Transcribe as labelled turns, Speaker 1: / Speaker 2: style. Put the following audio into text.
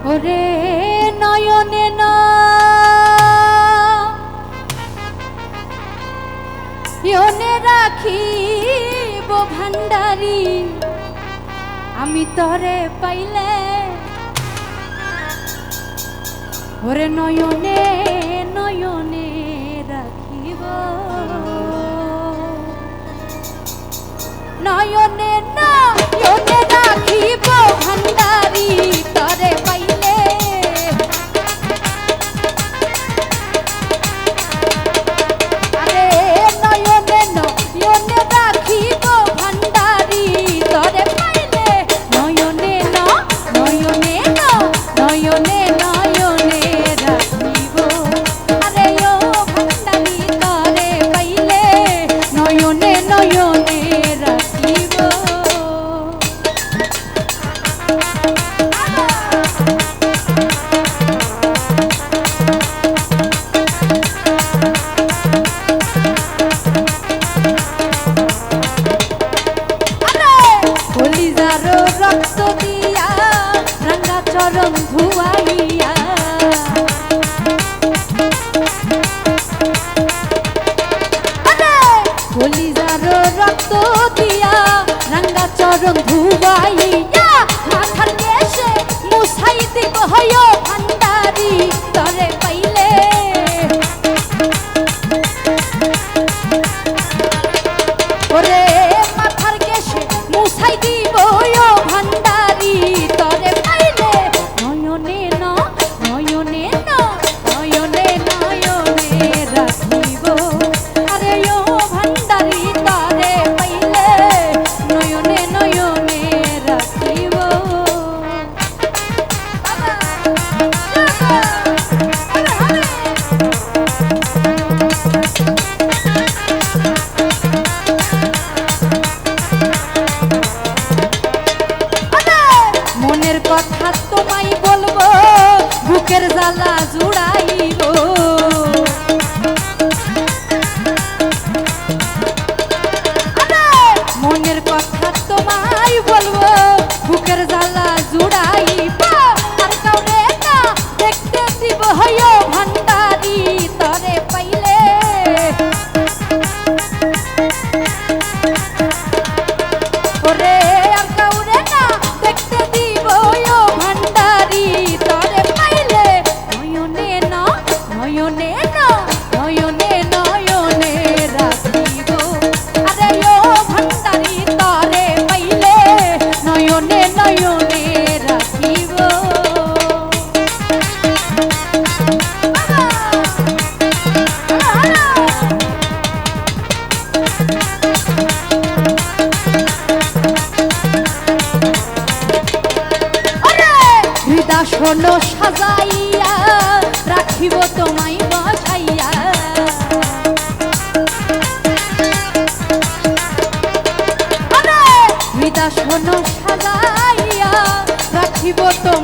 Speaker 1: ওরে নয়নে নয়নে রাখিব ভান্ডারি আমি তরে পাইলে ওরে নয়নে নয়নে রাখিব নয়নে নয়নে রাখিব ভান্ডারি তরে পাইলে আরে নয়নে নয়নে রাখিব ভান্ডারি তরে পাইলে নয়নে নয়নে নয়নে নয়নে রাখিব আরে ও ভান্ডারি তরে পাইলে নয়নে নয়নে রাখিব রক্ত দিয়া রাঙ্গা চরণ ধুয়াইয়া কলিজার রক্ত দিয়া রাঙ্গা চরণ ধুয়াইয়া মাথার কেশে মুছাই দিব হয় ভান্ডারি তরে পাইলে ওরে মাথার কেশে মুছাই দিব ভান্ডারি তরে পাইলে নয়নে নয়নে নয়নে নয়নে রাখিব আরে ও ভান্ডারি তরে পাইলে নয়নে নয়নে রাখিব মনের কথা তোমায় বলবো বুকের জ্বালা জুড়াইব মনের কথা তোমায় বলবো বুকের জ্বালা জুড়াইব আর কাউরে না দেখতে দিব হয় ভান্ডারি তরে পাইলে ওরে আর কাউরে না দেখতে দিব ভান্ডারি তরে পাইলে নয়নে নয়নে নয়নে নয়নে রাখিব আরে ও ভান্ডারি তরে পাইলে নয়নে নয়নে রাখিব শোনো সাজাইয়া রাখিব তোমায় বসাইয়া হৃদা শোনো সাজাইয়া রাখিব তো